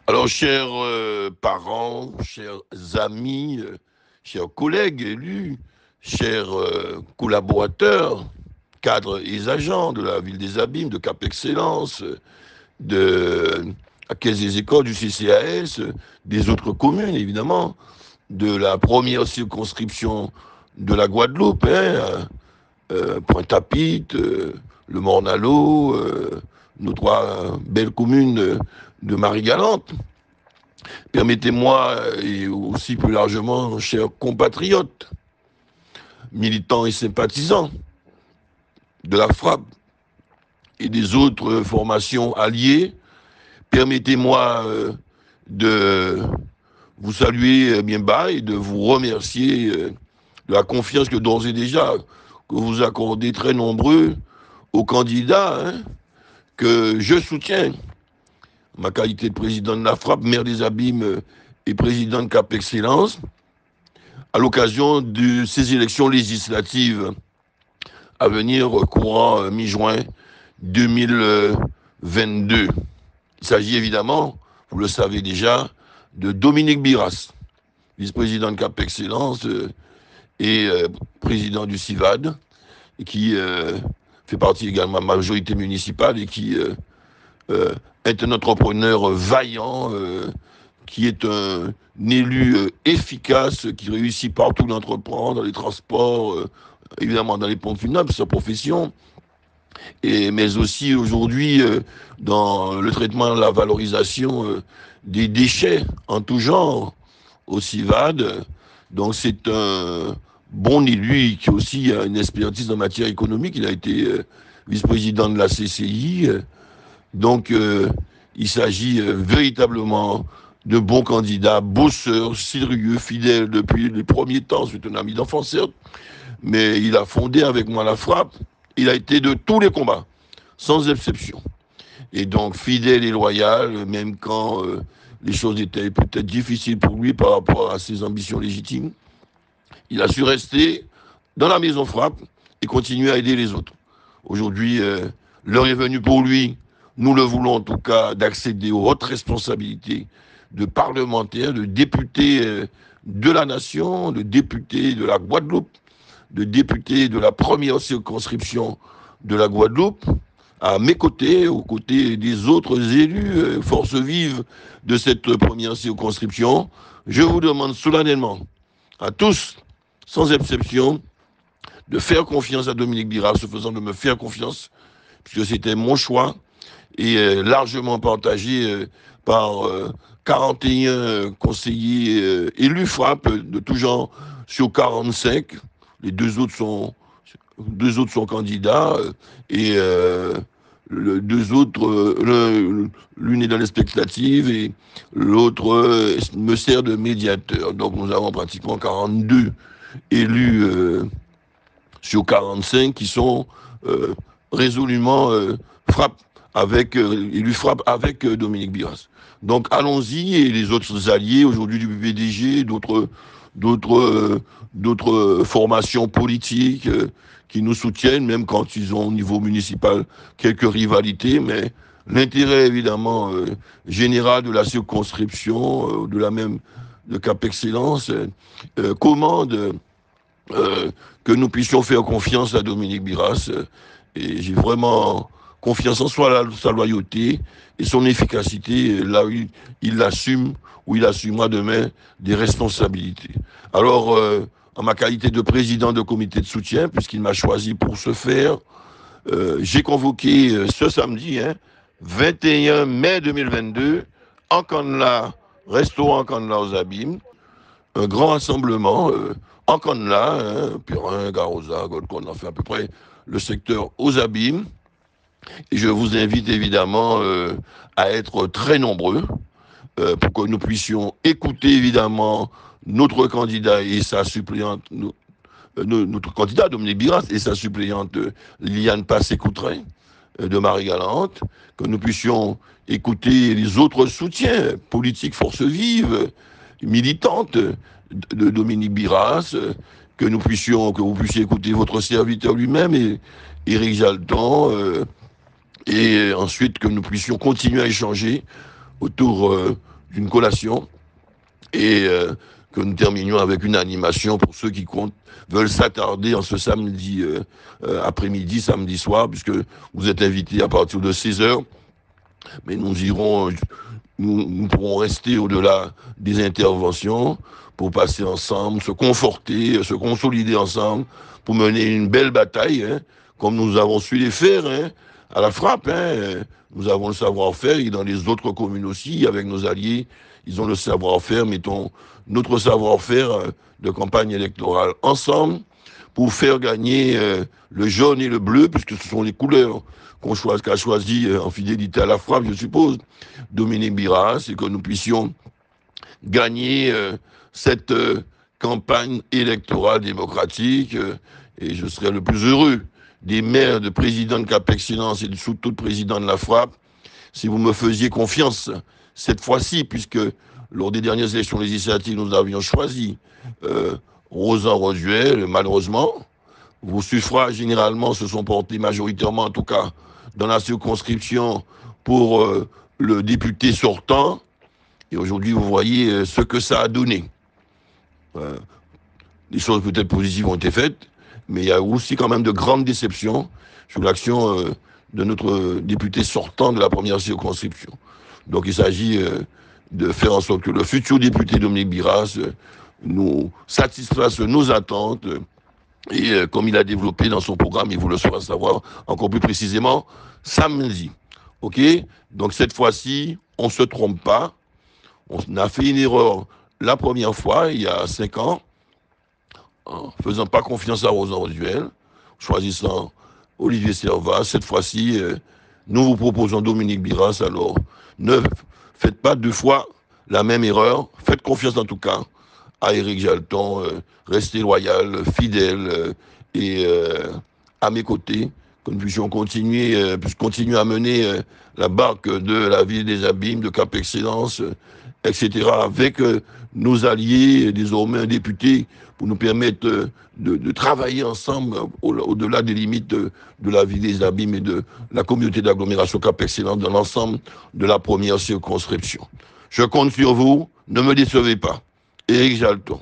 Alors, chers parents, chers amis, chers collègues élus, chers collaborateurs, cadres et agents de la ville des Abîmes, de Cap Excellence, de la Caisse des écoles, du CCAS, des autres communes, évidemment, de la première circonscription de la Guadeloupe, hein, Pointe-à-Pitre, le Morne-à-l'Eau, nos trois belles communes de Marie-Galante. Permettez-moi, et aussi plus largement, chers compatriotes, militants et sympathisants de la FRAP et des autres formations alliées, permettez-moi de vous saluer bien bas et de vous remercier de la confiance que d'ores et déjà que vous accordez très nombreux aux candidats, hein, que je soutiens. Ma qualité de président de la FRAP, maire des Abîmes et président de Cap Excellence, à l'occasion de ces élections législatives à venir courant mi-juin 2022. Il s'agit évidemment, vous le savez déjà, de Dominique Biras, vice-président de Cap Excellence et président du CIVAD, et qui fait partie également de la majorité municipale et qui est un entrepreneur vaillant, qui est un élu efficace, qui réussit partout d'entreprendre, dans les transports, évidemment dans les pompes funèbres, sa profession, mais aussi aujourd'hui dans le traitement, la valorisation des déchets en tout genre au CIVAD. Donc c'est un bon élu qui aussi a une expertise en matière économique. Il a été vice-président de la CCI. Donc il s'agit véritablement de bons candidats, bosseurs, sérieux, fidèles depuis les premiers temps. C'est un ami d'enfance, certes, mais il a fondé avec moi la FRAP. Il a été de tous les combats, sans exception. Et donc, fidèle et loyal, même quand les choses étaient peut-être difficiles pour lui par rapport à ses ambitions légitimes, il a su rester dans la maison FRAP et continuer à aider les autres. Aujourd'hui, l'heure est venue pour lui, nous le voulons en tout cas, d'accéder aux hautes responsabilités de parlementaire, de député de la nation, de député de la Guadeloupe, de député de la première circonscription de la Guadeloupe, à mes côtés, aux côtés des autres élus, forces vives de cette première circonscription. Je vous demande solennellement à tous, sans exception, de faire confiance à Dominique Biras, se faisant de me faire confiance, puisque c'était mon choix, et largement partagé par 41 conseillers élus FRAP de tout genre sur 45. Les deux autres sont candidats et deux autres, l'une est dans l'expectative et l'autre me sert de médiateur. Donc nous avons pratiquement 42 élus sur 45 qui sont résolument frappe élus frappe avec Dominique Biras. Donc allons-y et les autres alliés aujourd'hui du PPDG, d'autres formations politiques qui nous soutiennent, même quand ils ont au niveau municipal quelques rivalités, mais l'intérêt évidemment général de la circonscription, de Cap Excellence, commande que nous puissions faire confiance à Dominique Biras. Et j'ai vraiment confiance en sa loyauté et son efficacité là où il l'assume, où il assumera demain des responsabilités. Alors, en ma qualité de président de comité de soutien, puisqu'il m'a choisi pour ce faire, j'ai convoqué ce samedi, 21 mai 2022, en Canla, restaurant Canla aux Abîmes, un grand rassemblement en Canla, Purin, Garosa, Golcon, enfin à peu près le secteur aux Abîmes. Et je vous invite évidemment à être très nombreux pour que nous puissions écouter évidemment notre candidat et sa suppléante, notre candidat Dominique Biras et sa suppléante Liliane Passé-Coutrin de Marie-Galante, que nous puissions écouter les autres soutiens politiques forces vives, militantes de Dominique Biras, que vous puissiez écouter votre serviteur lui-même et Éric Jalton, et ensuite que nous puissions continuer à échanger autour d'une collation et que nous terminions avec une animation pour ceux qui veulent s'attarder en ce samedi après-midi, samedi soir, puisque vous êtes invités à partir de 16h. Mais nous pourrons rester au-delà des interventions pour passer ensemble, se conforter, se consolider ensemble, pour mener une belle bataille, hein, comme nous avons su les faire hein, à la frappe. Hein. Nous avons le savoir-faire et dans les autres communes aussi, avec nos alliés, ils ont le savoir-faire. Mettons notre savoir-faire de campagne électorale ensemble pour faire gagner le jaune et le bleu, puisque ce sont les couleurs qu'a choisi en fidélité à la frappe, je suppose, Dominique Biras, et que nous puissions gagner cette campagne électorale démocratique. Et je serais le plus heureux des maires, de présidents de Cap Excellence et de surtout de présidents de la frappe, si vous me faisiez confiance cette fois-ci, puisque lors des dernières élections législatives, nous avions choisi Rosan Rosuel, malheureusement. Vos suffrages, généralement, se sont portés majoritairement, en tout cas, dans la circonscription pour le député sortant. Et aujourd'hui, vous voyez ce que ça a donné. Les choses peut-être positives ont été faites, mais il y a aussi quand même de grandes déceptions sur l'action de notre député sortant de la première circonscription. Donc il s'agit de faire en sorte que le futur député Dominique Biras nous satisfasse nos attentes et comme il a développé dans son programme, il vous le saura savoir encore plus précisément samedi. Ok? Donc cette fois-ci, on ne se trompe pas. On a fait une erreur la première fois, il y a 5 ans, en faisant pas confiance à Rosan Rosuel, choisissant Olivier Servat. Cette fois-ci, nous vous proposons Dominique Biras. Alors, ne faites pas 2 fois la même erreur. Faites confiance en tout cas à Éric Jalton. Restez loyal, fidèle et à mes côtés, que nous puissions continuer à mener la barque de la ville des Abîmes, de Cap Excellence, etc., avec nos alliés, désormais un député, pour nous permettre de travailler ensemble au-delà des limites de la ville des Abîmes et de la communauté d'agglomération Cap Excellence dans l'ensemble de la première circonscription. Je compte sur vous, ne me décevez pas. Éric Jalton.